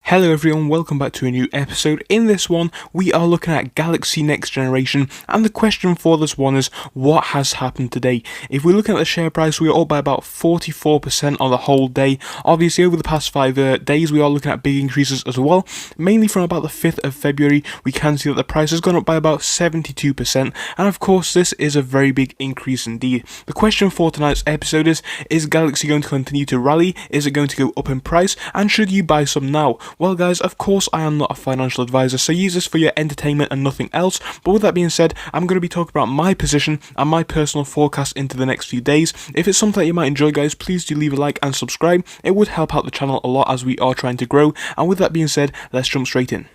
Hello everyone, welcome back to a new episode. In this one, we are looking at Galaxy Next Generation, and the question for this one is, what has happened today? If we're looking at the share price, we are up by about 44% on the whole day. Obviously, over the past 5 days, we are looking at big increases as well. Mainly from about the 5th of February, we can see that the price has gone up by about 72%, and of course, this is a very big increase indeed. The question for tonight's episode is Galaxy going to continue to rally? Is it going to go up in price? And should you buy some now? Well guys, of course I am not a financial advisor, so use this for your entertainment and nothing else. But with that being said, I'm going to be talking about my position and my personal forecast into the next few days. If it's something that you might enjoy guys, please do leave a like and subscribe. It would help out the channel a lot as we are trying to grow. And with that being said, let's jump straight in.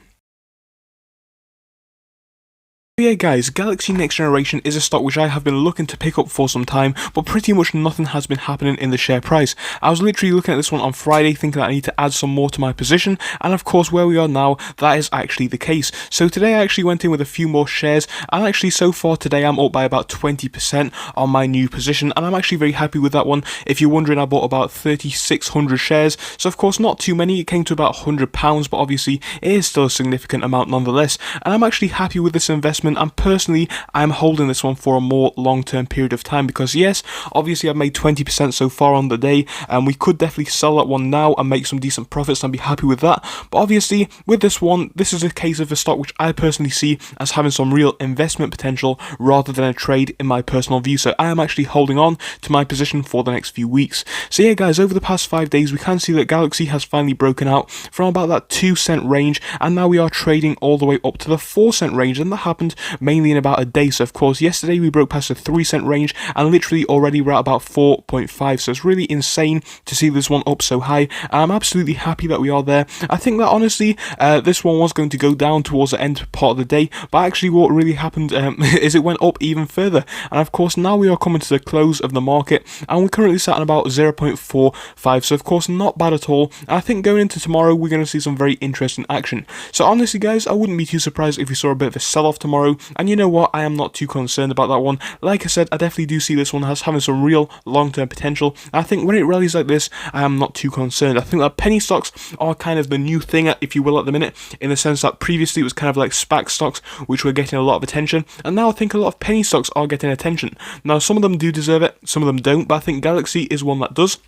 Yeah guys, Galaxy Next Generation is a stock which I have been looking to pick up for some time, but pretty much nothing has been happening in the share price. I was literally looking at this one on Friday thinking that I need to add some more to my position, and of course where we are now, that is actually the case. So today I actually went in with a few more shares, and actually so far today I'm up by about 20% on my new position, and I'm actually very happy with that one. If you're wondering, I bought about 3,600 shares, so of course not too many, it came to about £100, but obviously it is still a significant amount nonetheless, and I'm actually happy with this investment. And personally, I'm holding this one for a more long-term period of time because yes, obviously I've made 20% so far on the day, and we could definitely sell that one now and make some decent profits and be happy with that. But obviously with this one, this is a case of a stock which I personally see as having some real investment potential rather than a trade in my personal view, so I am actually holding on to my position for the next few weeks. So yeah guys, over the past 5 days we can see that Galaxy has finally broken out from about that 2 cent range, and now we are trading all the way up to the 4 cent range, and that happened mainly in about a day. So of course yesterday we broke past the 3 cent range, and literally already we're at about 4.5, so it's really insane to see this one up so high. I'm absolutely happy that we are there. I think that honestly this one was going to go down towards the end part of the day, but actually what really happened is it went up even further, and of course now we are coming to the close of the market, and we're currently sat at about 0.45, so of course not bad at all. And I think going into tomorrow we're going to see some very interesting action. So honestly guys, I wouldn't be too surprised if we saw a bit of a sell-off tomorrow, and you know what, I am not too concerned about that one. Like I said, I definitely do see this one as having some real long-term potential. I think when it rallies like this, I am not too concerned. I think that penny stocks are kind of the new thing, if you will, at the minute, in the sense that previously it was kind of like SPAC stocks, which were getting a lot of attention, and now I think a lot of penny stocks are getting attention. Now some of them do deserve it, some of them don't, but I think Galaxy is one that does.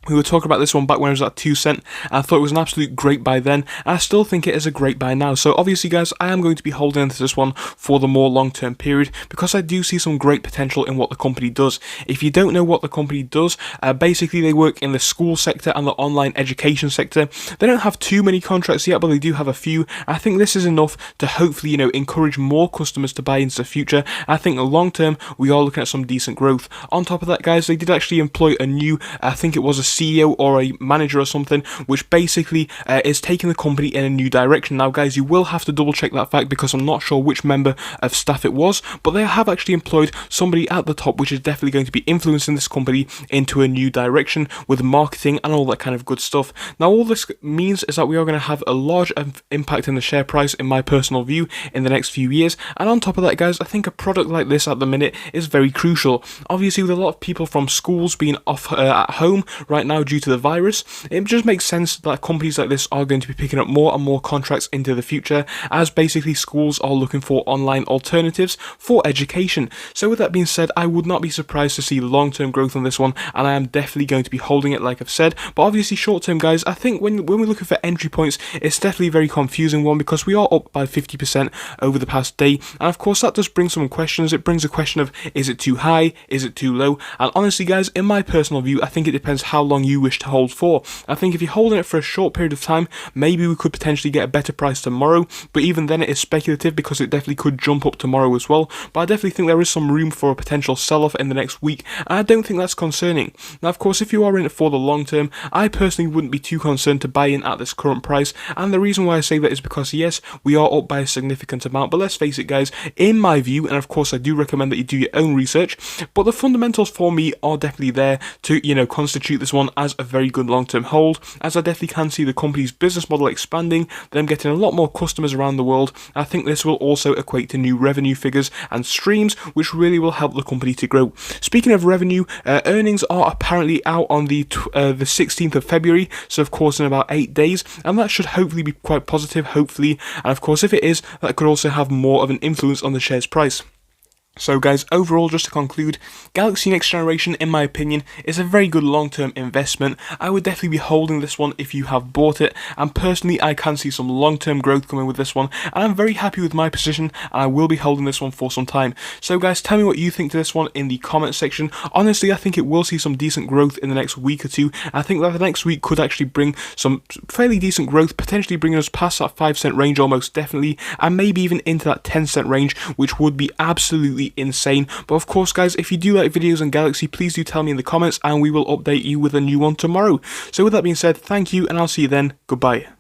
We were talking about this one back when it was at 2 cent, and I thought it was an absolute great buy then, and I still think it is a great buy now. So obviously guys, I am going to be holding into this one for the more long-term period because I do see some great potential in what the company does. If you don't know what the company does, basically they work in the school sector and the online education sector. They don't have too many contracts yet, but they do have a few. I think this is enough to hopefully, encourage more customers to buy into the future. I think long term we are looking at some decent growth. On top of that guys, they did actually employ a new, I think it was a CEO or a manager or something, which basically is taking the company in a new direction. Now guys, you will have to double check that fact because I'm not sure which member of staff it was, but they have actually employed somebody at the top which is definitely going to be influencing this company into a new direction with marketing and all that kind of good stuff. Now all this means is that we are going to have a large impact in the share price in my personal view in the next few years, and on top of that guys, I think a product like this at the minute is very crucial. Obviously with a lot of people from schools being off at home right now due to the virus, it just makes sense that companies like this are going to be picking up more and more contracts into the future, as basically schools are looking for online alternatives for education. So with that being said, I would not be surprised to see long-term growth on this one, and I am definitely going to be holding it like I've said. But obviously short-term guys, I think when we're looking for entry points, it's definitely a very confusing one because we are up by 50% over the past day, and of course that does bring some questions. It brings a question of, is it too high, is it too low? And honestly guys, in my personal view, I think it depends how long you wish to hold for. I think if you're holding it for a short period of time, maybe we could potentially get a better price tomorrow, but even then it is speculative because it definitely could jump up tomorrow as well. But I definitely think there is some room for a potential sell-off in the next week, and I don't think that's concerning. Now of course, if you are in it for the long term, I personally wouldn't be too concerned to buy in at this current price, and the reason why I say that is because yes, we are up by a significant amount, but let's face it guys, in my view, and of course I do recommend that you do your own research, but the fundamentals for me are definitely there to constitute this one one as a very good long-term hold, as I definitely can see the company's business model expanding, them getting a lot more customers around the world. I think this will also equate to new revenue figures and streams, which really will help the company to grow. Speaking of revenue, earnings are apparently out on the 16th of February, so of course in about 8 days, and that should hopefully be quite positive, hopefully, and of course if it is, that could also have more of an influence on the share's price. So guys, overall, just to conclude, Gaxy Next Generation, in my opinion, is a very good long-term investment. I would definitely be holding this one if you have bought it, and personally I can see some long-term growth coming with this one, and I'm very happy with my position, and I will be holding this one for some time. So guys, tell me what you think to this one in the comment section. Honestly, I think it will see some decent growth in the next week or two. I think that the next week could actually bring some fairly decent growth, potentially bringing us past that 5 cent range almost definitely, and maybe even into that 10 cent range, which would be absolutely insane. But of course guys, if you do like videos on Gaxy, please do tell me in the comments and we will update you with a new one tomorrow. So with that being said, thank you and I'll see you then. Goodbye.